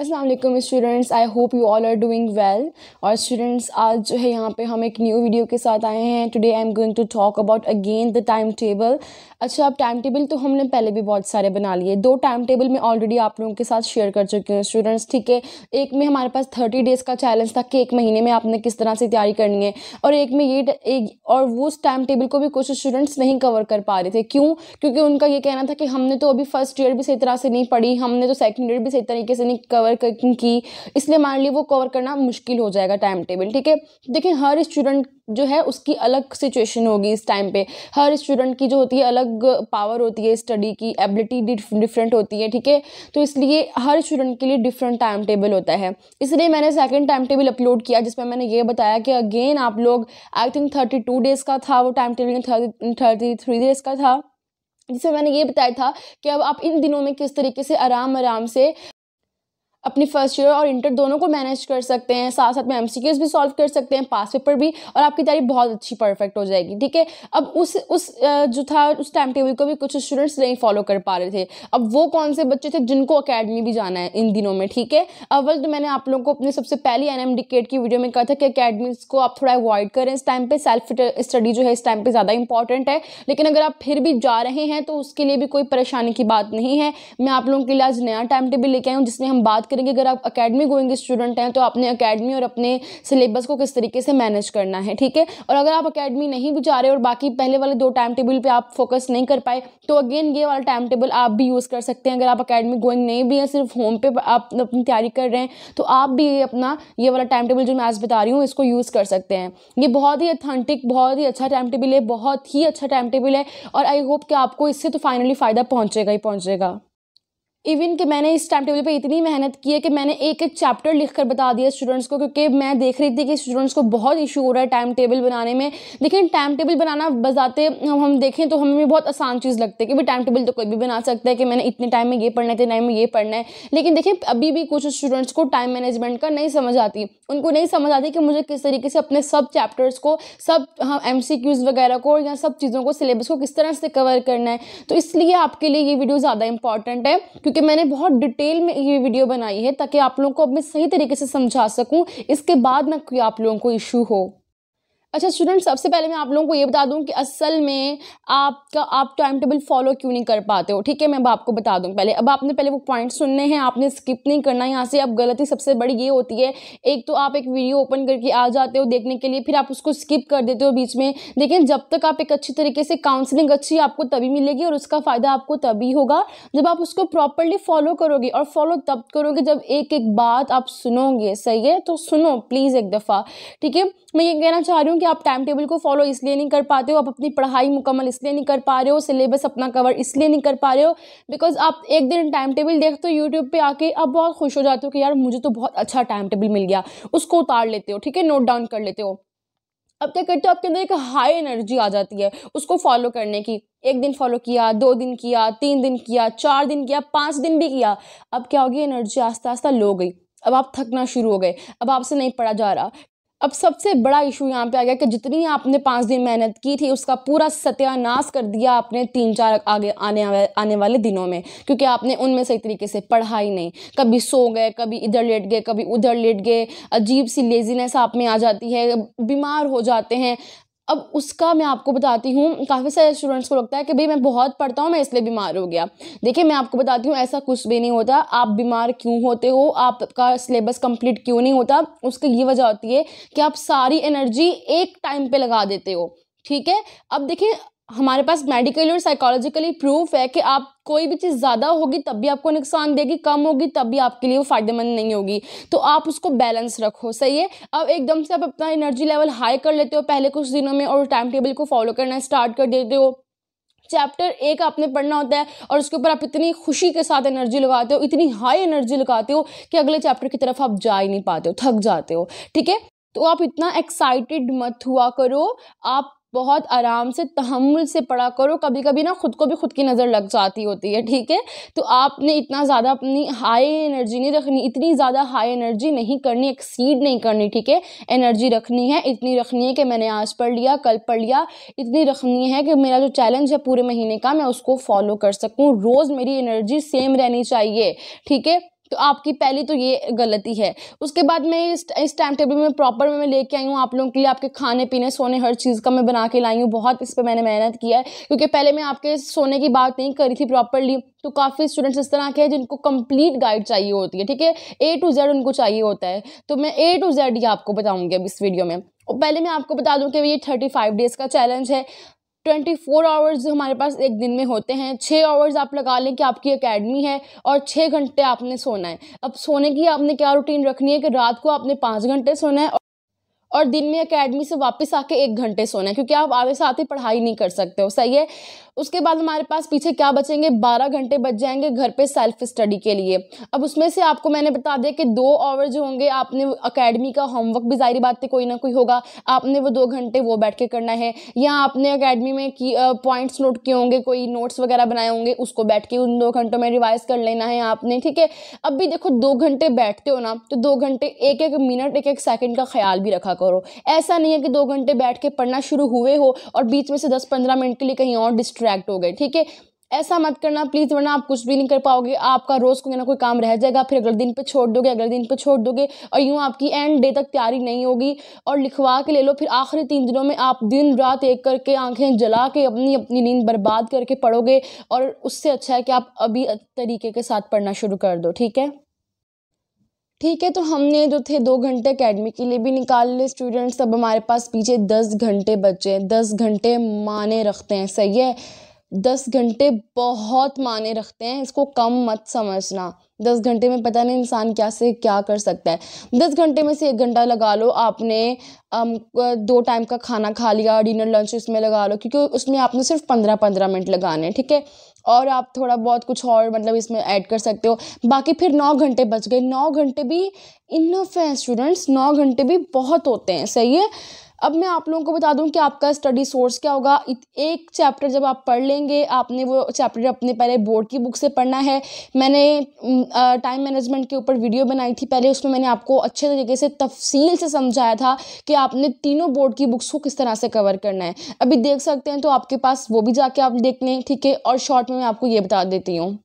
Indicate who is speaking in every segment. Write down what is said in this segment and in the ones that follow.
Speaker 1: अस्सलाम वालेकुम students, I hope you all are doing well. और स्टूडेंट्स, आज जो है यहाँ पे हम एक न्यू वीडियो के साथ आए हैं। Today I am going to talk about again the time table. अच्छा, अब टाइम टेबल तो हमने पहले भी बहुत सारे बना लिए। 2 टाइम टेबल मैं ऑलरेडी आप लोगों के साथ शेयर कर चुकी हूँ स्टूडेंट्स, ठीक है। एक में हमारे पास 30 डेज़ का चैलेंज था कि 1 महीने में आपने किस तरह से तैयारी करनी है, और एक में और वो उस टाइम टेबल को भी कुछ स्टूडेंट्स नहीं कवर कर पा रहे थे। क्यों? क्योंकि उनका ये कहना था कि हमने तो अभी फर्स्ट ईयर भी सही तरह से नहीं पढ़ी, हमने तो सेकेंड ईयर भी सही तरीके से नहीं कवर की, इसलिए हमारे लिए वो कवर करना मुश्किल हो जाएगा टाइम टेबल, ठीक है। देखिए, हर स्टूडेंट जो है उसकी अलग सिचुएशन होगी इस टाइम पे। हर स्टूडेंट की जो होती है अलग पावर होती है, स्टडी की एबिलिटी डिफरेंट होती है, ठीक है। तो इसलिए हर स्टूडेंट के लिए डिफरेंट टाइम टेबल होता है। इसलिए मैंने सेकंड टाइम टेबल अपलोड किया, जिसमें मैंने ये बताया कि अगेन आप लोग, आई थिंक 32 डेज़ का था वो टाइम टेबल, 33 डेज़ का था, जिसमें मैंने ये बताया था कि अब आप इन दिनों में किस तरीके से आराम से अपनी फर्स्ट ईयर और इंटर दोनों को मैनेज कर सकते हैं। साथ साथ में एमसीक्यूज भी सॉल्व कर सकते हैं, पास पेपर भी, और आपकी तैयारी बहुत अच्छी परफेक्ट हो जाएगी, ठीक है। अब जो था उस टाइम टेबल को भी कुछ स्टूडेंट्स नहीं फॉलो कर पा रहे थे। अब वो कौन से बच्चे थे जिनको अकेडमी भी जाना है इन दिनों में, ठीक है। अव्वल तो मैंने आप लोगों को अपनी सबसे पहली एनएम डिकेट की वीडियो में कहा था कि अकेडमीज को आप थोड़ा अवॉइड करें इस टाइम पे। सेल्फ स्टडी जो है इस टाइम पे ज़्यादा इंपॉर्टेंट है। लेकिन अगर आप फिर भी जा रहे हैं तो उसके लिए भी कोई परेशानी की बात नहीं है। मैं आप लोगों के लिए आज नया टाइम टेबल लेके आई हूँ, जिसमें हम बात करेंगे अगर आप अकेडमी गोइंग स्टूडेंट हैं तो अपने अकेडमी और अपने सिलेबस को किस तरीके से मैनेज करना है, ठीक है। और अगर आप अकेडमी नहीं भी जा रहे और बाकी पहले वाले 2 टाइम टेबल पे आप फोकस नहीं कर पाए, तो अगेन ये वाला टाइम टेबल आप भी यूज़ कर सकते हैं। अगर आप अकेडमी गोइंग नहीं भी हैं, सिर्फ होम पे आप अपनी तैयारी कर रहे हैं, तो आप भी ये वाला टाइम टेबल जो मैं आज बता रही हूँ इसको यूज़ कर सकते हैं। ये बहुत ही ऑथेंटिक, बहुत ही अच्छा टाइम टेबल है, बहुत ही अच्छा टाइम टेबल है, और आई होप कि आपको इससे तो फाइनली फ़ायदा पहुँचेगा ही पहुँचेगा। इवन कि मैंने इस टाइम टेबल पे इतनी मेहनत की है कि मैंने एक चैप्टर लिखकर बता दिया स्टूडेंट्स को, क्योंकि मैं देख रही थी कि स्टूडेंट्स को बहुत इशू हो रहा है टाइम टेबल बनाने में। लेकिन टाइम टेबल बनाना बजाते हम देखें तो हमें बहुत आसान चीज़ लगती है कि भाई टाइम टेबल तो कोई भी बना सकता है कि मैंने इतने टाइम में ये पढ़ना है, इतने टाइम में ये पढ़ना है। लेकिन देखिए, अभी भी कुछ स्टूडेंट्स को टाइम मैनेजमेंट का नहीं समझ आती। उनको नहीं समझ आती कि मुझे किस तरीके से अपने सब चैप्टर्स को, सब MCQs वगैरह को, या सब चीज़ों को, सिलेबस को किस तरह से कवर करना है। तो इसलिए आपके लिए ये वीडियो ज़्यादा इंपॉर्टेंट है, क्योंकि मैंने बहुत डिटेल में ये वीडियो बनाई है ताकि आप लोगों को अब मैं सही तरीके से समझा सकूं, इसके बाद ना कोई आप लोगों को इशू हो। अच्छा स्टूडेंट्स, सबसे पहले मैं आप लोगों को ये बता दूं कि असल में आप टाइम टेबल फॉलो क्यों नहीं कर पाते हो, ठीक है। मैं अब आपको बता दूं पहले। अब आपने पहले वो पॉइंट सुनने हैं, आपने स्किप नहीं करना यहाँ से। अब गलती सबसे बड़ी ये होती है, एक तो आप एक वीडियो ओपन करके आ जाते हो देखने के लिए, फिर आप उसको स्किप कर देते हो बीच में। लेकिन जब तक आप एक अच्छी तरीके से, काउंसलिंग अच्छी आपको तभी मिलेगी और उसका फ़ायदा आपको तभी होगा जब आप उसको प्रॉपरली फॉलो करोगे। और फॉलो तब करोगे जब एक एक बात आप सुनोगे, सही है। तो सुनो प्लीज़ एक दफ़ा, ठीक है। मैं ये कहना चाह रही हूँ कि आप टाइम टेबल को फॉलो इसलिए नहीं कर पाते हो, आप अपनी पढ़ाई मुकम्मल इसलिए नहीं कर पा रहे हो, सिलेबस अपना कवर इसलिए नहीं कर पा रहे हो बिकॉज आप एक दिन टाइम टेबल देखते हो यूट्यूब पे आके, आप बहुत खुश हो जाते हो कि यार मुझे तो बहुत अच्छा टाइम टेबल मिल गया। उसको उतार लेते हो, ठीक है, नोट डाउन कर लेते हो। अब क्या करते हो, आपके अंदर एक हाई एनर्जी आ जाती है उसको फॉलो करने की। 1 दिन फॉलो किया, 2 दिन किया, 3 दिन किया, 4 दिन किया, 5 दिन भी किया। अब क्या होगी, एनर्जी आस्ता आस्ता लो गई। अब आप थकना शुरू हो गए, अब आपसे नहीं पढ़ा जा रहा। अब सबसे बड़ा इशू यहाँ पे आ गया कि जितनी आपने 5 दिन मेहनत की थी उसका पूरा सत्यानाश कर दिया आपने 3-4 आगे आने वाले दिनों में, क्योंकि आपने उनमें सही तरीके से पढ़ा ही नहीं। कभी सो गए, कभी इधर लेट गए, कभी उधर लेट गए, अजीब सी लेजीनेस आप में आ जाती है, बीमार हो जाते हैं। अब उसका मैं आपको बताती हूँ, काफ़ी सारे स्टूडेंट्स को लगता है कि भाई मैं बहुत पढ़ता हूँ मैं इसलिए बीमार हो गया। देखिए, मैं आपको बताती हूँ ऐसा कुछ भी नहीं होता। आप बीमार क्यों होते हो, आपका सिलेबस कंप्लीट क्यों नहीं होता, उसकी ये वजह होती है कि आप सारी एनर्जी एक टाइम पे लगा देते हो, ठीक है। अब देखिए, हमारे पास मेडिकली और साइकोलॉजिकली प्रूफ है कि आप कोई भी चीज़ ज़्यादा होगी तब भी आपको नुकसान देगी, कम होगी तब भी आपके लिए वो फ़ायदेमंद नहीं होगी। तो आप उसको बैलेंस रखो, सही है। अब एकदम से आप अपना एनर्जी लेवल हाई कर लेते हो पहले कुछ दिनों में और टाइम टेबल को फॉलो करना स्टार्ट कर देते हो। चैप्टर 1 आपने पढ़ना होता है और उसके ऊपर आप इतनी खुशी के साथ एनर्जी लगाते हो, इतनी हाई एनर्जी लगाते हो कि अगले चैप्टर की तरफ आप जा ही नहीं पाते हो, थक जाते हो, ठीक है। तो आप इतना एक्साइटेड मत हुआ करो, आप बहुत आराम से तहम्मुल से पढ़ा करो। कभी कभी ना खुद को भी खुद की नज़र लग जाती होती है, ठीक है। तो आपने इतना ज़्यादा अपनी हाई एनर्जी नहीं रखनी, इतनी ज़्यादा हाई एनर्जी नहीं करनी, एक्सीड नहीं करनी, ठीक है। एनर्जी रखनी है, इतनी रखनी है कि मैंने आज पढ़ लिया, कल पढ़ लिया। इतनी रखनी है कि मेरा जो चैलेंज है पूरे महीने का मैं उसको फॉलो कर सकूँ। रोज़ मेरी एनर्जी सेम रहनी चाहिए, ठीक है। तो आपकी पहली तो ये गलती है। उसके बाद मैं इस टाइम टेबल में प्रॉपर में लेके आई हूँ आप लोगों के लिए, आपके खाने पीने सोने हर चीज़ का मैं बना के लाई हूँ। बहुत इस पर मैंने मेहनत किया है, क्योंकि पहले मैं आपके सोने की बात नहीं करी थी प्रॉपरली। तो काफ़ी स्टूडेंट्स इस तरह के हैं जिनको कंप्लीट गाइड चाहिए होती है, ठीक है, A to Z उनको चाहिए होता है। तो मैं A to Z ही आपको बताऊंगी अब इस वीडियो में। और पहले मैं आपको बता दूं कि ये 35 डेज का चैलेंज है। 24 आवर्स हमारे पास एक दिन में होते हैं। 6 आवर्स आप लगा लें कि आपकी एकेडमी है, और 6 घंटे आपने सोना है। अब सोने की आपने क्या रूटीन रखनी है कि रात को आपने 5 घंटे सोना है, और दिन में एकेडमी से वापस आके 1 घंटे सोना है, क्योंकि आप आगे साथ ही पढ़ाई नहीं कर सकते हो, सही है। उसके बाद हमारे पास पीछे क्या बचेंगे, 12 घंटे बच जाएंगे घर पे सेल्फ स्टडी के लिए। अब उसमें से आपको मैंने बता दिया कि 2 आवर जो होंगे आपने एकेडमी का होमवर्क भी जाहिर बात है कोई ना कोई होगा, आपने वो 2 घंटे वो बैठ के करना है। या आपने एकेडमी में पॉइंट्स नोट किए होंगे, कोई नोट्स वगैरह बनाए होंगे, उसको बैठ के उन 2 घंटों में रिवाइज कर लेना है आपने, ठीक है। अब भी देखो 2 घंटे बैठते हो ना, तो 2 घंटे एक एक मिनट एक एक सेकंड का ख्याल भी रखा करो। ऐसा नहीं है कि 2 घंटे बैठ के पढ़ना शुरू हुए हो और बीच में से 10-15 मिनट के लिए कहीं और डिस्ट्रैक्ट हो गए, ठीक है। ऐसा मत करना प्लीज़, वरना आप कुछ भी नहीं कर पाओगे। आपका रोज़ कोई ना कोई काम रह जाएगा, फिर अगले दिन पे छोड़ दोगे, अगले दिन पे छोड़ दोगे, और यूँ आपकी एंड डे तक तैयारी नहीं होगी। और लिखवा के ले लो, फिर आखिरी 3 दिनों में आप दिन रात एक करके आंखें जला के अपनी नींद बर्बाद करके पढ़ोगे। और उससे अच्छा है कि आप अभी तरीके के साथ पढ़ना शुरू कर दो, ठीक है। ठीक है, तो हमने जो थे 2 घंटे एकेडमी के लिए भी निकाल लिए स्टूडेंट्स। अब हमारे पास पीछे 10 घंटे बचे हैं। 10 घंटे माने रखते हैं, सही है। 10 घंटे बहुत माने रखते हैं, इसको कम मत समझना। 10 घंटे में पता नहीं इंसान क्या से क्या कर सकता है। 10 घंटे में से 1 घंटा लगा लो आपने 2 टाइम का खाना खा लिया, डिनर लंच इसमें लगा लो, क्योंकि उसमें आपने सिर्फ 15-15 मिनट लगाने हैं, ठीक है। और आप थोड़ा बहुत कुछ और मतलब इसमें ऐड कर सकते हो। बाकी फिर 9 घंटे बच गए। 9 घंटे भी इनफ है स्टूडेंट्स, 9 घंटे भी बहुत होते हैं, सही है। अब मैं आप लोगों को बता दूं कि आपका स्टडी सोर्स क्या होगा। एक चैप्टर जब आप पढ़ लेंगे, आपने वो चैप्टर अपने पहले बोर्ड की बुक से पढ़ना है। मैंने टाइम मैनेजमेंट के ऊपर वीडियो बनाई थी पहले, उसमें मैंने आपको अच्छे तरीके से तफसील से समझाया था कि आपने तीनों बोर्ड की बुक्स को किस तरह से कवर करना है। अभी देख सकते हैं तो आपके पास वो भी जाके आप देख लें, ठीक है। और शॉर्ट में मैं आपको ये बता देती हूँ।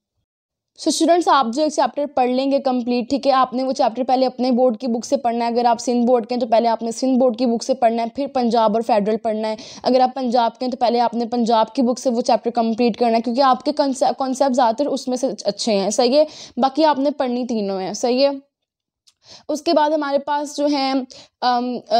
Speaker 1: सो स्टूडेंट्स, आप जो एक चैप्टर पढ़ लेंगे कंप्लीट, ठीक है, आपने वो चैप्टर पहले अपने बोर्ड की बुक से पढ़ना है। अगर आप सिंध बोर्ड के हैं तो पहले आपने सिंध बोर्ड की बुक से पढ़ना है, फिर पंजाब और फेडरल पढ़ना है। अगर आप पंजाब के हैं तो पहले आपने पंजाब की बुक से वो चैप्टर कंप्लीट करना है, क्योंकि आपके कॉन्सेप्ट ज़्यादातर उसमें से अच्छे हैं, सही है। बाकी आपने पढ़नी तीनों हैं, सही है। उसके बाद हमारे पास जो है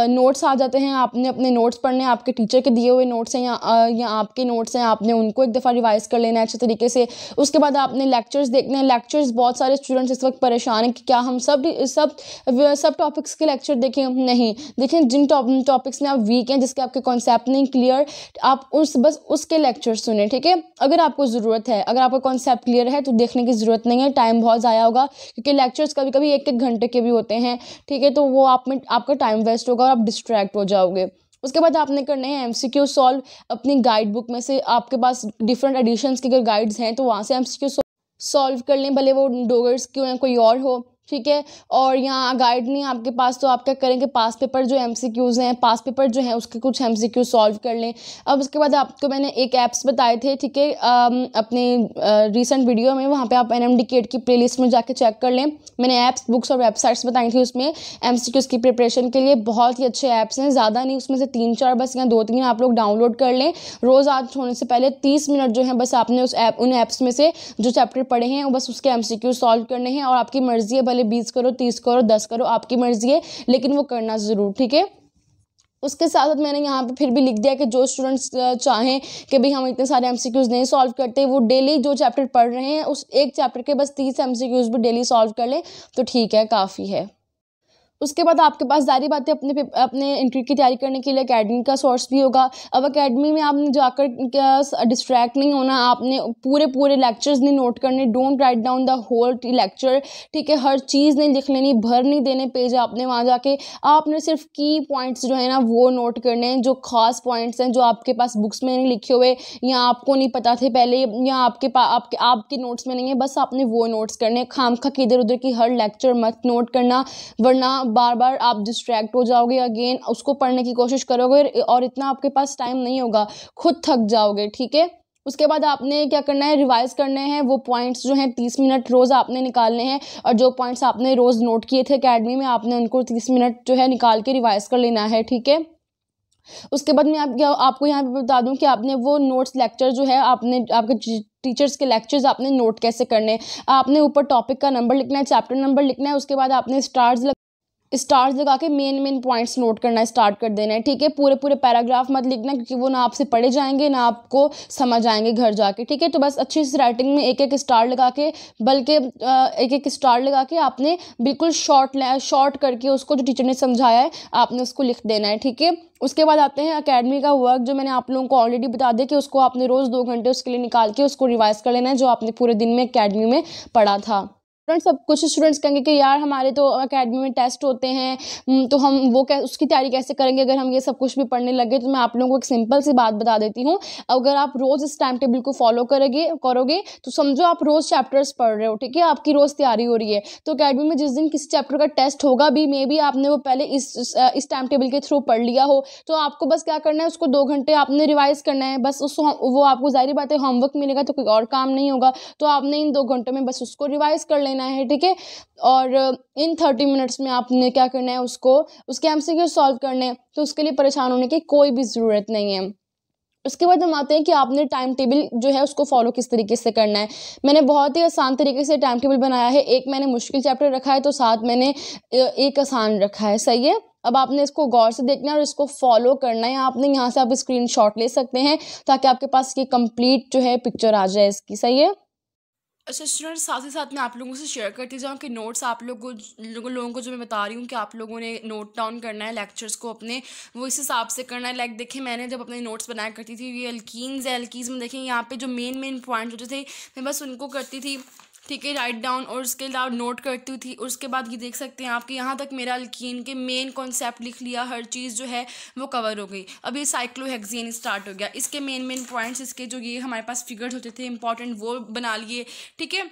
Speaker 1: नोट्स आ जाते हैं। आपने अपने नोट्स पढ़ने हैं, आपके टीचर के दिए हुए नोट्स हैं या आपके नोट्स हैं, आपने उनको एक दफ़ा रिवाइज़ कर लेना है अच्छे तरीके से। उसके बाद आपने लेक्चर्स देखने हैं। लेक्चर्स बहुत सारे स्टूडेंट्स इस वक्त परेशान हैं कि क्या हम सब टॉपिक्स के लेक्चर देखें। नहीं देखें, जिन टॉपिक्स में आप वीक हैं, जिसके आपके कॉन्सेप्ट नहीं क्लियर, आप बस उसके लेक्चर सुने, ठीक है। अगर आपको ज़रूरत है, अगर आपका कॉन्सेप्ट क्लियर है तो देखने की ज़रूरत नहीं है, टाइम बहुत ज़ाया होगा, क्योंकि लेक्चर्स कभी कभी 1-1 घंटे के भी होते हैं, ठीक है। तो वो आपका टाइम वेस्ट होगा और आप डिस्ट्रैक्ट हो जाओगे। उसके बाद आपने करने हैं एमसीक्यू सॉल्व। अपनी गाइड बुक में से आपके पास डिफरेंट एडिशंस के अगर गाइड्स हैं तो वहाँ से एमसीक्यू सॉल्व कर लें, भले वो डोगर्स क्यों हैं कोई और हो, ठीक है। और यहाँ गाइड नहीं आपके पास तो आप क्या करेंगे, पास पेपर जो एमसीक्यूज़ हैं, पास पेपर जो है उसके कुछ एमसीक्यू सॉल्व कर लें। अब उसके बाद आपको मैंने एक ऐप्स बताए थे, ठीक है, अपने रीसेंट वीडियो में, वहाँ पे आप NMDCAT की प्लेलिस्ट में जाके चेक कर लें। मैंने ऐप्स, बुक्स और वेबसाइट्स बताई थी उसमें एमसीक्यूज़ की प्रिपरेशन के लिए। बहुत ही अच्छे ऐप्स हैं, ज़्यादा नहीं, उसमें से 3-4 बस या 2-3 आप लोग डाउनलोड कर लें। रोज़ आज सोने से पहले 30 मिनट जो है बस आपने उन ऐप्स में से जो चैप्टर पढ़े हैं वो बस उसके एमसीक्यू सॉल्व करने हैं। और आपकी मर्ज़ी है, भले 20 करो, 30 करो, 10 करो, आपकी मर्ज़ी है, लेकिन वो करना ज़रूर, ठीक है। उसके साथ साथ मैंने यहाँ पे फिर भी लिख दिया कि जो स्टूडेंट्स चाहें कि भाई हम इतने सारे एमसीक्यूज़ नहीं सॉल्व करते, वो डेली जो चैप्टर पढ़ रहे हैं उस एक चैप्टर के बस 30 एमसीक्यूज़ भी डेली सॉल्व कर लें तो ठीक है, काफ़ी है। उसके बाद आपके पास जारी बात है अपने इंटरव्यू की तैयारी करने के लिए एकेडमी का सोर्स भी होगा। अब एकेडमी में आपने जाकर क्या डिस्ट्रैक्ट नहीं होना, आपने पूरे लेक्चर्स नहीं नोट करने। Don't write down the whole lecture, ठीक है, हर चीज़ नहीं लिख लेनी, भर नहीं देने पेज आपने वहाँ जाके। आपने सिर्फ की पॉइंट्स जो है ना वो नोट करने हैं, जो खास पॉइंट्स हैं जो आपके पास बुक्स में नहीं लिखे हुए या आपको नहीं पता थे पहले, या आपके नोट्स में नहीं है, बस आपने वो नोट्स करने। खामखा की इधर उधर की हर लेक्चर मत नोट करना, वरना बार बार आप डिस्ट्रैक्ट हो जाओगे। अगेन उसको पढ़ने की कोशिश करोगे और इतना आपके पास टाइम नहीं होगा, खुद थक जाओगे, ठीक है। उसके बाद आपने क्या करना है, रिवाइज करने हैं वो पॉइंट्स जो हैं 30 मिनट रोज़ आपने निकालने हैं, और जो पॉइंट्स आपने रोज़ नोट किए थे एकेडमी में आपने उनको 30 मिनट जो है निकाल के रिवाइज कर लेना है, ठीक है। उसके बाद मैं आपको यहाँ पे बता दूं कि आपने वो नोट्स लेक्चर जो है आपने आपके टीचर्स के लेक्चर्स आपने नोट कैसे करने हैं। आपने ऊपर टॉपिक का नंबर लिखना है, चैप्टर नंबर लिखना है, उसके बाद आपने स्टार्स लगा के मेन पॉइंट्स नोट करना स्टार्ट कर देना है, ठीक है। पूरे पूरे पैराग्राफ मत लिखना क्योंकि वो ना आपसे पढ़े जाएंगे ना आपको समझ आएंगे घर जाके, ठीक है। तो बस अच्छी सी राइटिंग में एक एक स्टार लगा के, बल्कि एक एक स्टार लगा के आपने बिल्कुल शॉर्ट करके उसको जो टीचर ने समझाया है आपने उसको लिख देना है, ठीक है। उसके बाद आते हैं एकेडमी का वर्क, जो मैंने आप लोगों को ऑलरेडी बता दिया कि उसको आपने रोज़ 2 घंटे उसके लिए निकाल के उसको रिवाइज कर लेना है जो आपने पूरे दिन में एकेडमी में पढ़ा था। फ्रेंड्स, सब कुछ स्टूडेंट्स कहेंगे कि यार हमारे तो एकेडमी में टेस्ट होते हैं, तो हम वो उसकी तैयारी कैसे करेंगे अगर हम ये सब कुछ भी पढ़ने लगे। तो मैं आप लोगों को एक सिंपल सी बात बता देती हूँ। अगर आप रोज़ इस टाइम टेबल को फॉलो करोगे तो समझो आप रोज़ चैप्टर्स पढ़ रहे हो, ठीक है, आपकी रोज़ तैयारी हो रही है। तो एकेडमी में जिस दिन किसी चैप्टर का टेस्ट होगा भी, मे बी आपने वो पहले इस टाइम टेबल के थ्रू पढ़ लिया हो, तो आपको बस क्या करना है, उसको 2 घंटे आपने रिवाइज करना है बस। वो आपको जाहिर बात है होमवर्क मिलेगा तो कोई और काम नहीं होगा, तो आपने इन 2 घंटों में बस उसको रिवाइज कर लेना है, ठीक है। और इन 30 मिनट्स में आपने क्या करना है, उसके एमसीक्यू सॉल्व करने हैं, तो उसके लिए परेशान होने की कोई भी ज़रूरत नहीं है। उसके बाद हम आते हैं कि आपने टाइम टेबल जो है उसको फॉलो किस तरीके से करना है। मैंने बहुत ही आसान तरीके से टाइम टेबल बनाया है। एक मैंने मुश्किल चैप्टर रखा है तो साथ मैंने एक आसान रखा है, सही है। अब आपने इसको गौर से देखना है और इसको फॉलो करना है। आपने यहाँ से आप स्क्रीनशॉट ले सकते हैं ताकि आपके पास ये कंप्लीट जो है पिक्चर आ जाए इसकी, सही है।
Speaker 2: अच्छा स्टूडेंट, साथ ही साथ मैं आप लोगों से शेयर करती जाऊँ कि नोट्स आप लोगों को जो मैं बता रही हूँ कि आप लोगों ने नोट डाउन करना है लेक्चर्स को अपने, वो इस हिसाब से करना है। लाइक देखिए, मैंने जब अपने नोट्स बनाया करती थी, ये एल्कीन्स है, एल्कीन्स में देखें यहाँ पे जो मेन पॉइंट होते थे मैं बस उनको करती थी, ठीक है, राइट डाउन, और उसके अलावा नोट करती थी। और उसके बाद ये देख सकते हैं आपके यहाँ तक मेरा अल्कीन के मेन कॉन्सेप्ट लिख लिया, हर चीज़ जो है वो कवर हो गई। अब ये साइक्लोहेक्सेन स्टार्ट हो गया, इसके मेन पॉइंट्स, इसके जो ये हमारे पास फिगर्स होते थे इंपॉर्टेंट वो बना लिए, ठीक है।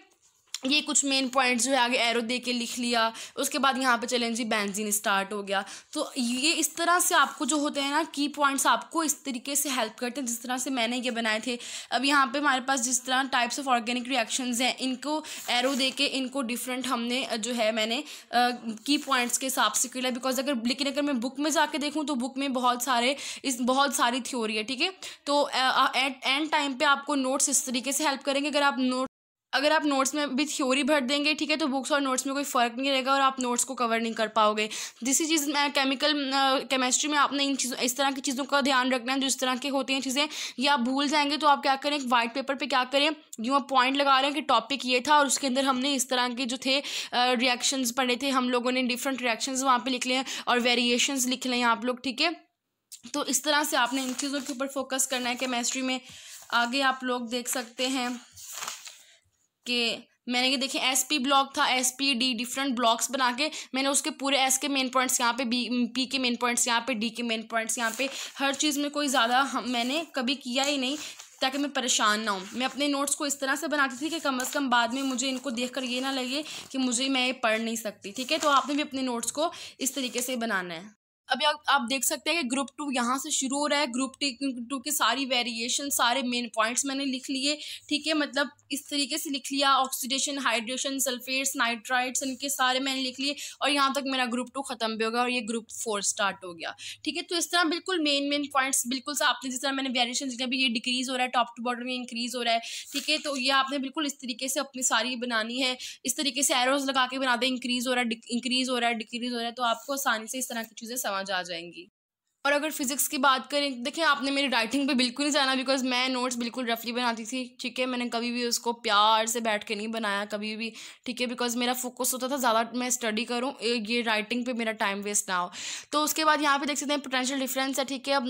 Speaker 2: ये कुछ मेन पॉइंट्स जो है आगे एरो दे के लिख लिया। उसके बाद यहाँ पे चलें जी, बेंजीन स्टार्ट हो गया। तो ये इस तरह से आपको जो होते हैं ना की पॉइंट्स, आपको इस तरीके से हेल्प करते हैं जिस तरह से मैंने ये बनाए थे। अब यहाँ पे हमारे पास जिस तरह टाइप्स ऑफ ऑर्गेनिक रिएक्शंस हैं, इनको एरो दे के इनको डिफरेंट हमने जो है मैंने की पॉइंट्स के हिसाब से कर लिया। बिकॉज अगर मैं बुक में जाके देखूँ तो बुक में बहुत सारी थ्योरी है, ठीक है। तो एंड टाइम पे आपको नोट्स इस तरीके से हेल्प करेंगे। अगर आप नोट्स में भी थ्योरी भर देंगे, ठीक है, तो बुक्स और नोट्स में कोई फ़र्क नहीं रहेगा और आप नोट्स को कवर नहीं कर पाओगे। दूसरी चीज़, केमिस्ट्री में आपने इन चीज़ों, इस तरह की चीज़ों का ध्यान रखना है। जो इस तरह की होती हैं चीज़ें, ये आप भूल जाएंगे तो आप क्या करें, एक वाइट पेपर पे क्या करें, यूँ आप पॉइंट लगा रहे हैं कि टॉपिक ये था और उसके अंदर हमने इस तरह के जो थे रिएक्शंस पढ़े थे, हम लोगों ने डिफरेंट रिएक्शंस वहाँ पे लिख लिए और वेरिएशंस लिख लें आप लोग, ठीक है। तो इस तरह से आपने इन चीज़ों के ऊपर फोकस करना है केमिस्ट्री में। आगे आप लोग देख सकते हैं कि मैंने ये देखें SP ब्लॉक था, SPD, डिफरेंट ब्लॉक्स बना के मैंने उसके पूरे S के मेन पॉइंट्स यहाँ पे, P के मेन पॉइंट्स यहाँ पे, D के मेन पॉइंट्स यहाँ पे, हर चीज़ में कोई ज़्यादा मैंने कभी किया ही नहीं ताकि मैं परेशान ना हूँ। मैं अपने नोट्स को इस तरह से बनाती थी कि कम से कम बाद में मुझे इनको देखकर ये ना लगे कि मैं ये पढ़ नहीं सकती, ठीक है। तो आपने भी अपने नोट्स को इस तरीके से बनाना है। अभी आप देख सकते हैं कि ग्रुप 2 यहाँ से शुरू हो रहा है। ग्रुप 2 की सारी वेरिएशन, सारे मेन पॉइंट्स मैंने लिख लिए, ठीक है। मतलब इस तरीके से लिख लिया, ऑक्सीडेशन, हाइड्रेशन, सल्फेट्स, नाइट्राइट्स, इनके सारे मैंने लिख लिए और यहाँ तक मेरा ग्रुप 2 खत्म भी होगा और ये ग्रुप 4 स्टार्ट हो गया, ठीक है। तो इस तरह बिल्कुल मेन पॉइंट्स बिल्कुल से आपने, जिस तरह मैंने वेरिएशन लिखा, भी ये डिक्रीज हो रहा है, टॉप टू बॉटम में इंक्रीज हो रहा है, ठीक है। तो ये आपने बिल्कुल इस तरीके से अपनी सारी बनानी है। इस तरीके से एरोज लगा के बना दें, इंक्रीज हो रहा है, डिक्रीज हो रहा है, डिक्रीज हो रहा है, तो आपको आसानी से इस तरह की चीज़ें समझ आ जाएंगी। और अगर फिजिक्स की बात करें, देखिए आपने मेरी राइटिंग पे बिल्कुल नहीं जाना, बिकॉज मैं नोट्स बिल्कुल रफली बनाती थी, ठीक है। मैंने कभी भी उसको प्यार से बैठ के नहीं बनाया कभी भी, ठीक है, बिकॉज मेरा फोकस होता था ज़्यादा मैं स्टडी करूँ, ये राइटिंग पे मेरा टाइम वेस्ट ना हो। तो उसके बाद यहाँ पे देख सकते हैं पोटेंशियल डिफरेंस है, ठीक है। अब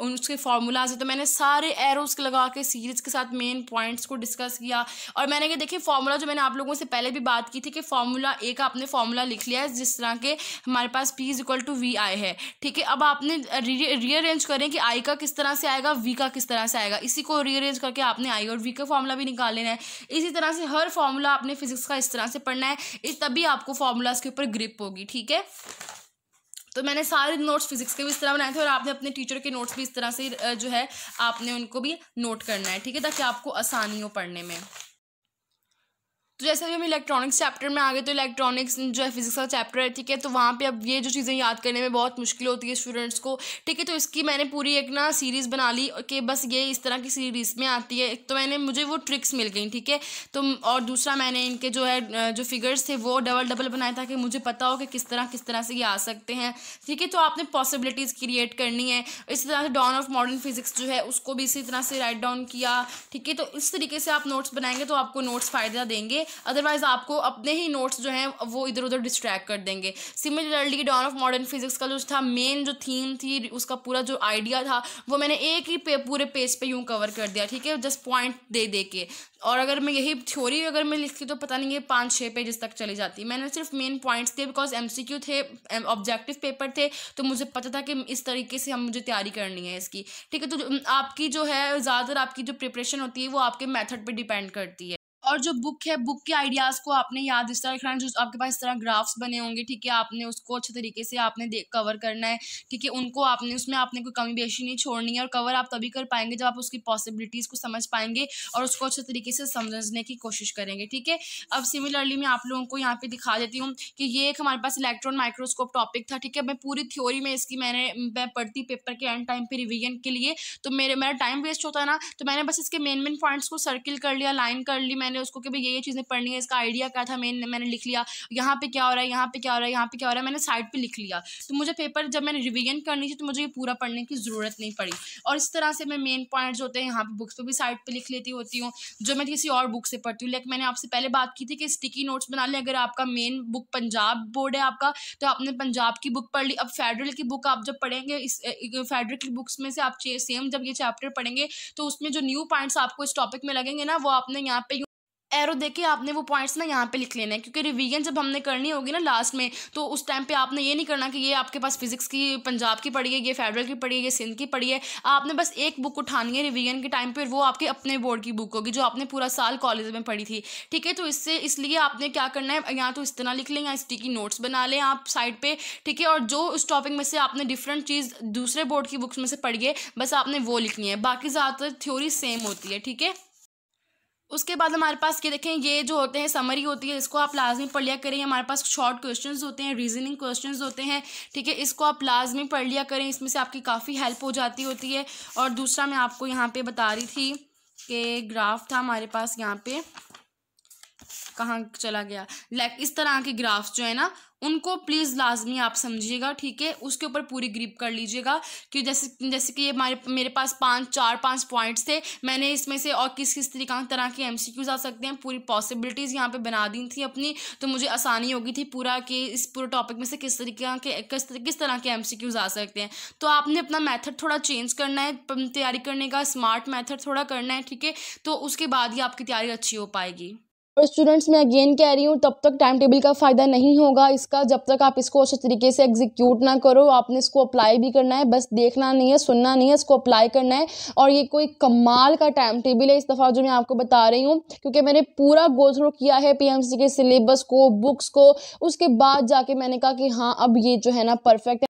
Speaker 2: उसके फार्मूलाज है, तो मैंने सारे एरोज लगा के सीरीज के साथ मेन पॉइंट्स को डिस्कस किया। और मैंने ये देखिए फार्मूला, जो मैंने आप लोगों से पहले भी बात की थी कि फार्मूला A का आपने फार्मूला लिख लिया है, जिस तरह के हमारे पास P = VI है, ठीक है। अब आपने रीअरेंज करें कि I का किस तरह से आएगा, V का किस तरह से आएगा, इसी को रीअरेंज करके आपने I और V का फॉर्मूला भी निकाल लेना है। इसी तरह से हर फॉर्मूला आपने फिजिक्स का इस तरह से पढ़ना है, तभी आपको फॉर्मूलाज के ऊपर ग्रिप होगी, ठीक है। तो मैंने सारे नोट्स फिजिक्स के भी इस तरह बनाए थे और आपने अपने टीचर के नोट्स भी इस तरह से जो है आपने उनको भी नोट करना है, ठीक है, ताकि आपको आसानी हो पढ़ने में। तो जैसे अभी हम इलेक्ट्रॉनिक्स चैप्टर में आ गए, तो इलेक्ट्रॉनिक्स जो है फिजिक्स का चैप्टर है, ठीक है, तो वहाँ पे अब ये जो चीज़ें याद करने में बहुत मुश्किल होती है स्टूडेंट्स को, ठीक है, तो इसकी मैंने पूरी एक ना सीरीज़ बना ली कि बस ये इस तरह की सीरीज़ में आती है। एक तो मुझे वो ट्रिक्स मिल गई, ठीक है, तो और दूसरा मैंने इनके जो है जो फिगर्स थे वो डबल डबल बनाए ताकि मुझे पता हो कि किस तरह से ये आ सकते हैं, ठीक है। तो आपने पॉसिबिलिटीज़ क्रिएट करनी है। इसी तरह से डॉन ऑफ मॉडर्न फिजिक्स जो है उसको भी इसी तरह से राइट डाउन किया, ठीक है। तो इस तरीके से आप नोट्स बनाएंगे तो आपको नोट्स फ़ायदा देंगे, अदरवाइज आपको अपने ही नोट्स जो हैं वो इधर उधर डिस्ट्रैक्ट कर देंगे। Similarly dawn of modern physics का जो था मेन जो थीम थी, उसका पूरा जो आइडिया था वो मैंने एक ही पूरे पेज पे यूँ कवर कर दिया, ठीक है, जस्ट पॉइंट दे दे के। और अगर मैं यही थ्योरी अगर मैं लिखती तो पता नहीं ये 5-6 पेजेस तक चली जाती। मैंने सिर्फ मेन पॉइंट्स दिए बिकॉज MCQ थे, ऑब्जेक्टिव पेपर थे, तो मुझे पता था कि इस तरीके से मुझे तैयारी करनी है इसकी, ठीक है। तो आपकी जो है ज़्यादातर आपकी जो प्रिपरेशन होती है वो आपके मेथड पे डिपेंड करती है। और जो बुक है, बुक के आइडियाज़ को आपने याद इस तरह रखना है, जो आपके पास इस तरह ग्राफ्स बने होंगे, ठीक है, आपने उसको अच्छे तरीके से आपने कवर करना है, ठीक है, उनको आपने उसमें आपने कोई कमी बेशी नहीं छोड़नी है। और कवर आप तभी कर पाएंगे जब आप उसकी पॉसिबिलिटीज़ को समझ पाएंगे और उसको अच्छे तरीके से समझने की कोशिश करेंगे, ठीक है। अब सिमिलरली मैं आप लोगों को यहाँ पे दिखा देती हूँ कि ये एक हमारे पास इलेक्ट्रॉन माइक्रोस्कोप टॉपिक था, ठीक है। मैं पूरी थ्योरी में इसकी मैं पढ़ती पेपर के एंड टाइम पे रिवीजन के लिए, तो मेरा टाइम वेस्ट होता है ना, तो मैंने बस इसके मेन पॉइंट्स को सर्किल कर लिया, लाइन कर ली मैंने उसको कि भाई ये चीज़ें पढ़नी है, इसका आइडिया क्या था मैंने लिख लिया, यहाँ पे क्या हो रहा है, यहाँ पे क्या हो रहा है, यहाँ पे क्या हो रहा है, मैंने साइड पे लिख लिया। तो मुझे पेपर जब मैंने रिवीजन करनी थी तो मुझे ये पूरा पढ़ने की ज़रूरत नहीं पड़ी। और इस तरह से मैं मेन पॉइंट्स होते हैं यहाँ पे बुक्स पे भी साइड पे लिख लेती होती हूँ, जो मैं किसी और बुक से पढ़ती हूँ। लेकिन मैंने आपसे पहले बात की थी कि स्टिकी नोट्स बना लें। अगर आपका मेन बुक पंजाब बोर्ड है आपका, तो आपने पंजाब की बुक पढ़ ली। अब फेडरल की बुक आप जब पढ़ेंगे, इस फेडरल की बुक्स में से आप सेम जब ये चैप्टर पढ़ेंगे तो उसमें जो न्यू पॉइंट्स आपको इस टॉपिक में लगेंगे ना, वो आपने यहाँ पे एरो देके आपने वो पॉइंट्स ना यहाँ पे लिख लेना है, क्योंकि रिवीजन जब हमने करनी होगी ना लास्ट में, तो उस टाइम पे आपने ये नहीं करना कि ये आपके पास फिजिक्स की पंजाब की पढ़ी है, ये फेडरल की पढ़ी है, ये सिंध की पढ़ी है। आपने बस एक बुक उठानी है रिवीजन के टाइम पे, वो आपके अपने बोर्ड की बुक होगी जो आपने पूरा साल कॉलेज में पढ़ी थी, ठीक है। तो इसलिए आपने क्या करना है, यहाँ तो इस तरह लिख लें, यहाँ स्टिकी नोट्स बना लें आप साइड पे, ठीक है। और जो उस टॉपिक में से आपने डिफरेंट चीज़ दूसरे बोर्ड की बुक्स में से पढ़ी है, बस आपने वो लिखनी है। बाकी ज़्यादातर थ्योरी सेम होती है, ठीक है। उसके बाद हमारे पास ये देखें, ये जो होते हैं समरी होती है, इसको आप लाजमी पढ़ लिया करें। हमारे पास शॉर्ट क्वेश्चंस होते हैं, रीजनिंग क्वेश्चंस होते हैं, ठीक है, इसको आप लाजमी पढ़ लिया करें, इसमें से आपकी काफ़ी हेल्प हो जाती होती है। और दूसरा मैं आपको यहाँ पे बता रही थी कि ग्राफ था हमारे पास, यहाँ पे कहाँ चला गया, इस तरह के ग्राफ्स जो है ना, उनको प्लीज़ लाजमी आप समझिएगा, ठीक है, उसके ऊपर पूरी ग्रिप कर लीजिएगा। कि जैसे कि ये मेरे पास 5 पॉइंट्स थे, मैंने इसमें से और किस तरह के MCQs आ सकते हैं, पूरी पॉसिबिलिटीज़ यहाँ पे बना दी थी अपनी, तो मुझे आसानी होगी थी पूरा कि इस पूरे टॉपिक में से किस तरह के MCQs आ सकते हैं। तो आपने अपना मेथड थोड़ा चेंज करना है तैयारी करने का, स्मार्ट मेथड थोड़ा करना है, ठीक है, तो उसके बाद ही आपकी तैयारी अच्छी हो पाएगी।
Speaker 1: और स्टूडेंट्स, मैं अगेन कह रही हूँ, तब तक टाइम टेबल का फ़ायदा नहीं होगा इसका जब तक आप इसको अच्छे तरीके से एग्जीक्यूट ना करो। आपने इसको अप्लाई भी करना है, बस देखना नहीं है, सुनना नहीं है, इसको अप्लाई करना है। और ये कोई कमाल का टाइम टेबल है इस दफ़ा जो मैं आपको बता रही हूँ, क्योंकि मैंने पूरा गो थ्रू किया है PMC के सिलेबस को, बुक्स को। उसके बाद जाके मैंने कहा कि हाँ, अब ये जो है ना परफेक्ट है,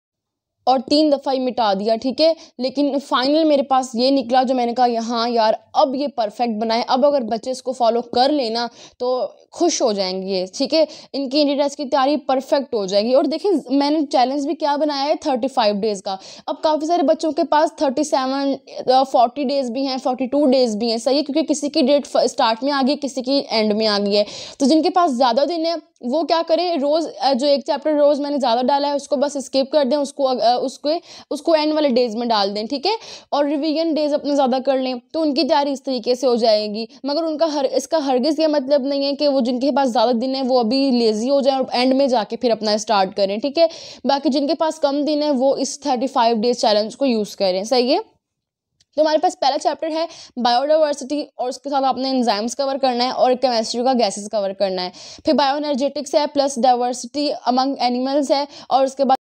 Speaker 1: और 3 दफ़ा ही मिटा दिया, ठीक है। लेकिन फाइनल मेरे पास ये निकला जो मैंने कहा हाँ यार, अब ये परफेक्ट बना है। अब अगर बच्चे इसको फॉलो कर लेना तो खुश हो जाएंगे, ठीक है, इनकी इंडियन टेस्ट की तैयारी परफेक्ट हो जाएगी। और देखिए, मैंने चैलेंज भी क्या बनाया है, 35 डेज़ का। अब काफ़ी सारे बच्चों के पास 37 40 डेज़ भी हैं, 42 डेज़ भी हैं, सही है, क्योंकि किसी की डेट स्टार्ट में आ गई, किसी की एंड में आ गई है। तो जिनके पास ज़्यादा दिन है वो क्या करें, रोज़ जो एक चैप्टर रोज़ मैंने ज़्यादा डाला है उसको बस स्किप कर दें, उसको एंड वाले डेज में डाल दें, ठीक है। और रिवीजन डेज अपने ज़्यादा कर लें, तो उनकी तैयारी इस तरीके से हो जाएगी। मगर इसका हरगिज़ ये मतलब नहीं है कि वो जिनके पास ज़्यादा दिन है वो अभी लेज़ी हो जाए और एंड में जाके फिर अपना स्टार्ट करें, ठीक है। बाकी जिनके पास कम दिन है वो इस 35 डेज चैलेंज को यूज़ करें, सही है। तो हमारे पास पहला चैप्टर है बायोडाइवर्सिटी, और उसके साथ आपने एंजाइम्स कवर करना है और केमिस्ट्री का गैसेस कवर करना है। फिर बायोएनर्जेटिक्स है, प्लस डाइवर्सिटी अमंग एनिमल्स है, और उसके बाद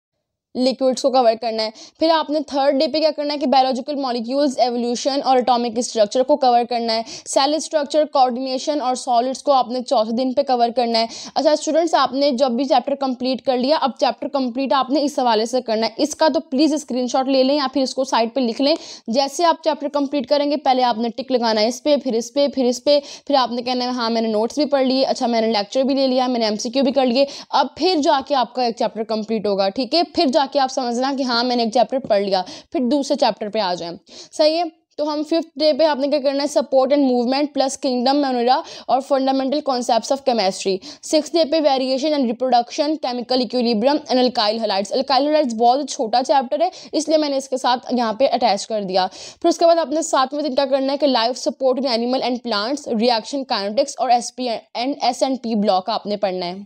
Speaker 1: लिक्विड्स को कवर करना है। फिर आपने थर्ड डे पे क्या करना है कि बायोलॉजिकल मॉलिक्यूल्स, एवोल्यूशन और एटॉमिक स्ट्रक्चर को कवर करना है। सेल स्ट्रक्चर, कोऑर्डिनेशन और सॉलिड्स को आपने चौथे दिन पे कवर करना है। अच्छा स्टूडेंट्स, आपने जब भी चैप्टर कंप्लीट कर लिया, अब चैप्टर कंप्लीट आपने इस हवाले से करना है। इसका तो प्लीज़ स्क्रीनशॉट ले लें या फिर इसको साइड पर लिख लें। जैसे आप चैप्टर कंप्लीट करेंगे, पहले आपने टिक लगाना है इस पर, फिर इस पर, फिर इस पर, फिर आपने कहना है हाँ मैंने नोट्स भी पढ़ लिए, अच्छा मैंने लेक्चर भी ले लिया, मैंने MCQ भी कर लिए। अब फिर जाके आपका एक चैप्टर कंप्लीट होगा, ठीक है। फिर जाके आप समझना कि हाँ मैंने एक चैप्टर पढ़ लिया, फिर दूसरे चैप्टर पे आ जाएं, सही है। तो हम फिफ्थ डे पे आपने क्या करना है, support and movement plus kingdom Monera और fundamental concepts of chemistry. Six day पे variation and reproduction, chemical equilibrium and alkyl halides. Alkyl halides बहुत छोटा चैप्टर है, इसलिए मैंने इसके साथ यहाँ पे अटैच कर दिया। फिर उसके बाद आपने सातवें दिन क्या करना है कि life support in animal and plants, reaction kinetics और SP एंड S&P ब्लॉक आपने पढ़ना है।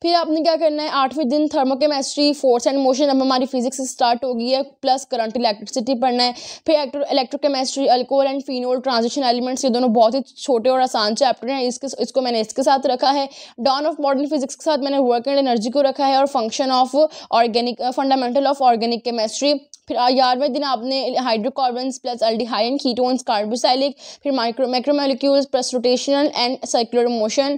Speaker 1: फिर आपने क्या करना है, आठवें दिन थर्मोकेमिस्ट्री, फोर्स एंड मोशन, अब हमारी फिजिक्स स्टार्ट हो गई है, प्लस करंट इलेक्ट्रिसिटी पढ़ना है। फिर electrochemistry, alcohol and phenol, transition elements, ये दोनों बहुत ही छोटे और आसान चैप्टर हैं, इसको मैंने इसके साथ रखा है। डॉन ऑफ मॉडर्न फिजिक्स के साथ मैंने वर्क एंड एनर्जी को रखा है और function of organic, fundamental of organic chemistry. फिर 11वें दिन आपने hydrocarbons plus aldehyde, ketones, carboxylic, फिर macromolecules plus rotational and circular motion,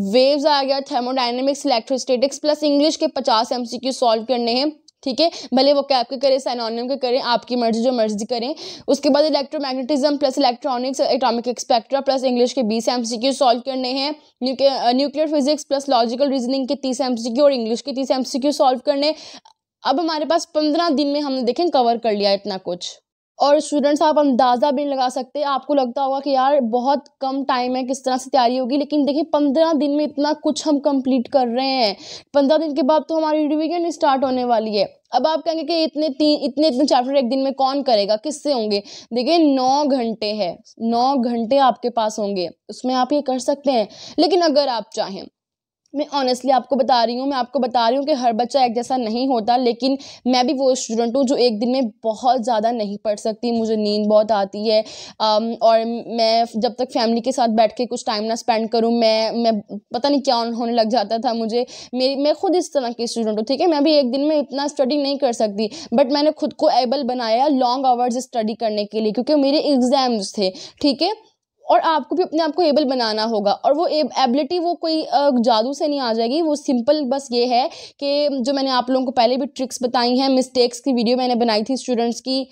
Speaker 1: waves आ गया, थर्मोडायनेमिक्स, इलेक्ट्रोस्टैटिक्स प्लस इंग्लिश के 50 MCQ सॉल्व करने हैं, ठीक है। भले वो कैप के करें, साइनोनिम के करें, आपकी मर्जी, जो मर्जी करें। उसके बाद electromagnetism plus electronics, atomic spectra plus English के 20 MCQ सॉल्व करने हैं। Nuclear physics plus logical reasoning के 30 MCQ और इंग्लिश के 30 MCQ सॉल्व करने। अब हमारे पास 15 दिन में हमने देखें कवर कर लिया इतना कुछ। और स्टूडेंट्स आप अंदाज़ा भी नहीं लगा सकते, आपको लगता होगा कि यार बहुत कम टाइम है, किस तरह से तैयारी होगी, लेकिन देखिए 15 दिन में इतना कुछ हम कंप्लीट कर रहे हैं। 15 दिन के बाद तो हमारी रिवीजन स्टार्ट होने वाली है। अब आप कहेंगे कि इतने चैप्टर एक दिन में कौन करेगा, किससे होंगे। देखिए 9 घंटे है, 9 घंटे आपके पास होंगे, उसमें आप ये कर सकते हैं। लेकिन अगर आप चाहें, मैं ऑनेस्टली आपको बता रही हूँ कि हर बच्चा एक जैसा नहीं होता, लेकिन मैं भी वो स्टूडेंट हूँ जो एक दिन में बहुत ज़्यादा नहीं पढ़ सकती, मुझे नींद बहुत आती है। और मैं जब तक फैमिली के साथ बैठ के कुछ टाइम ना स्पेंड करूँ, मैं पता नहीं क्या होने लग जाता था मुझे। मैं खुद इस तरह की स्टूडेंट हूँ, ठीक है। मैं भी एक दिन में इतना स्टडी नहीं कर सकती, बट मैंने खुद को एबल बनाया लॉन्ग आवर्स स्टडी करने के लिए, क्योंकि मेरे एग्जाम्स थे, ठीक है। और आपको भी अपने आप को एबल बनाना होगा, और वो एबिलिटी वो कोई जादू से नहीं आ जाएगी, वो सिंपल बस ये है कि जो मैंने आप लोगों को पहले भी ट्रिक्स बताई हैं, मिस्टेक्स की वीडियो मैंने बनाई थी स्टूडेंट्स की,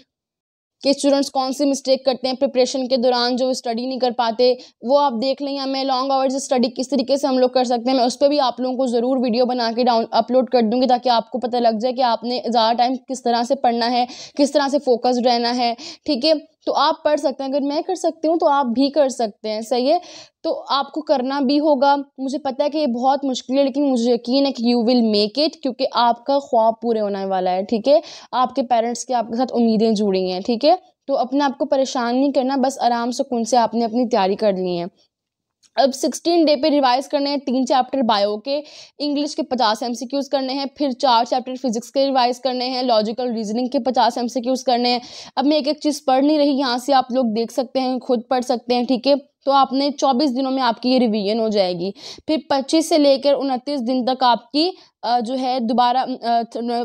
Speaker 1: कि स्टूडेंट्स कौन सी मिस्टेक करते हैं प्रिपरेशन के दौरान, जो स्टडी नहीं कर पाते, वो आप देख लें। या मैं लॉन्ग आवर्स स्टडी किस तरीके से हम लोग कर सकते हैं, मैं उस पर भी आप लोगों को ज़रूर वीडियो बना के अपलोड कर दूँगी, ताकि आपको पता लग जाए कि आपने ज़्यादा टाइम किस तरह से पढ़ना है, किस तरह से फोकस्ड रहना है, ठीक है। तो आप पढ़ सकते हैं, अगर मैं कर सकती हूँ तो आप भी कर सकते हैं, सही है। तो आपको करना भी होगा, मुझे पता है कि ये बहुत मुश्किल है, लेकिन मुझे यकीन है कि यू विल मेक इट, क्योंकि आपका ख्वाब पूरे होने वाला है, ठीक है। आपके पेरेंट्स की आपके साथ उम्मीदें जुड़ी हैं, ठीक है। तो अपने आप को परेशान नहीं करना, बस आराम सुकून से आपने अपनी तैयारी कर ली है। अब 16 डे पे रिवाइज करने हैं 3 चैप्टर बायो के, इंग्लिश के 50 MCQs करने हैं, फिर 4 चैप्टर फिजिक्स के रिवाइज करने हैं, लॉजिकल रीजनिंग के 50 MCQs करने हैं। अब मैं एक एक चीज़ पढ़ नहीं रही, यहाँ से आप लोग देख सकते हैं, खुद पढ़ सकते हैं, ठीक है। तो आपने 24 दिनों में आपकी ये रिवीजन हो जाएगी। फिर 25 से लेकर 29 दिन तक आपकी जो है दोबारा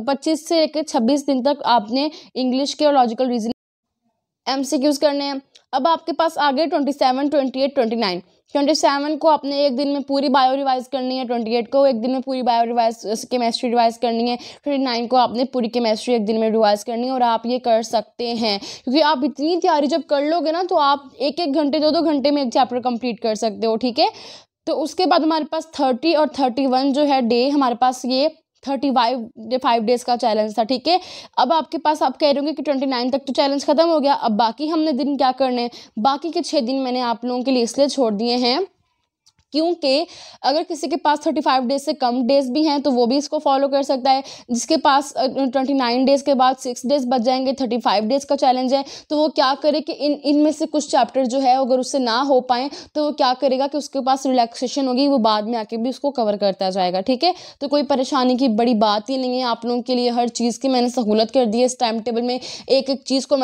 Speaker 1: 25 से लेकर 26 दिन तक आपने इंग्लिश के और लॉजिकल रीजनिंग MCQs करने हैं। अब आपके पास आगे 27, 28, 29। 27 को आपने एक दिन में पूरी बायो रिवाइज करनी है, 28 को एक दिन में पूरी बायो रिवाइज केमिस्ट्री रिवाइज करनी है, 29 को आपने पूरी केमिस्ट्री एक दिन में रिवाइज करनी है। और आप ये कर सकते हैं, क्योंकि आप इतनी तैयारी जब कर लोगे ना, तो आप 1-1 घंटे 2-2 घंटे में एक चैप्टर कंप्लीट कर सकते हो, ठीक है। तो उसके बाद हमारे पास 30 और 31 जो है डे, हमारे पास ये 35 डेज का चैलेंज था, ठीक है। अब आपके पास आप कह रहे होंगे कि 29 तक तो चैलेंज खत्म हो गया, अब बाकी हमने दिन क्या करने हैं। बाकी के 6 दिन मैंने आप लोगों के लिए इसलिए छोड़ दिए हैं क्योंकि अगर किसी के पास 35 डेज से कम डेज भी हैं तो वो भी इसको फॉलो कर सकता है। जिसके पास 29 डेज के बाद 6 डेज बच जाएंगे, 35 डेज का चैलेंज है, तो वो क्या करे कि इनमें से कुछ चैप्टर जो है अगर उससे ना हो पाए तो वो क्या करेगा कि उसके पास रिलैक्सेशन होगी, वो बाद में आके भी उसको कवर करता जाएगा, ठीक है। तो कोई परेशानी की बड़ी बात ही नहीं है, आप लोगों के लिए हर चीज़ की मैंने सहूलत कर दी है इस टाइम टेबल में। एक एक चीज़ को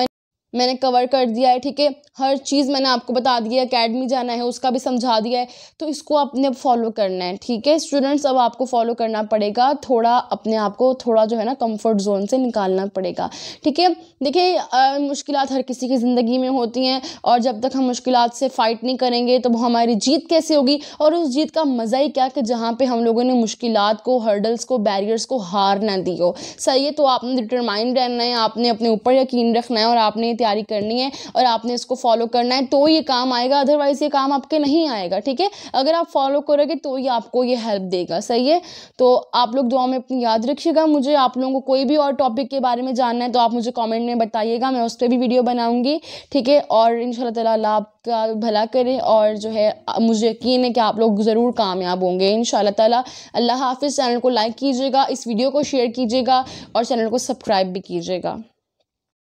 Speaker 1: मैंने कवर कर दिया है, ठीक है। हर चीज़ मैंने आपको बता दी है, अकेडमी जाना है उसका भी समझा दिया है, तो इसको आपने अब फॉलो करना है, ठीक है स्टूडेंट्स। अब आपको फॉलो करना पड़ेगा, थोड़ा अपने आप को थोड़ा जो है ना कंफर्ट जोन से निकालना पड़ेगा, ठीक है। देखिए मुश्किलात हर किसी की ज़िंदगी में होती हैं, और जब तक हम मुश्किलात से फ़ाइट नहीं करेंगे तो हमारी जीत कैसे होगी। और उस जीत का मज़ा ही क्या कि जहाँ पे हम लोगों ने मुश्किलात को, हर्डल्स को, बैरियर्स को हार ना दी हो, सही है। तो आपने डिटरमाइंड रहना है, आपने अपने ऊपर यकीन रखना है, और आपने तैयारी करनी है, और आपने इसको फॉलो करना है, तो ये काम आएगा, अदरवाइज़ ये काम आपके नहीं आएगा, ठीक है। अगर आप फॉलो करोगे तो ये आपको ये हेल्प देगा, सही है। तो आप लोग दुआ में अपनी याद रखिएगा। मुझे आप लोगों को कोई भी और टॉपिक के बारे में जानना है तो आप मुझे कमेंट में बताइएगा, मैं उस पर भी वीडियो बनाऊंगी, ठीक है। और इंशाल्लाह ताला अल्लाह आपका भला करे, और जो है मुझे यकीन है कि आप लोग ज़रूर कामयाब होंगे इंशाल्लाह ताला। अल्लाह हाफ़िज़। चैनल को लाइक कीजिएगा, इस वीडियो को शेयर कीजिएगा, और चैनल को सब्सक्राइब भी कीजिएगा।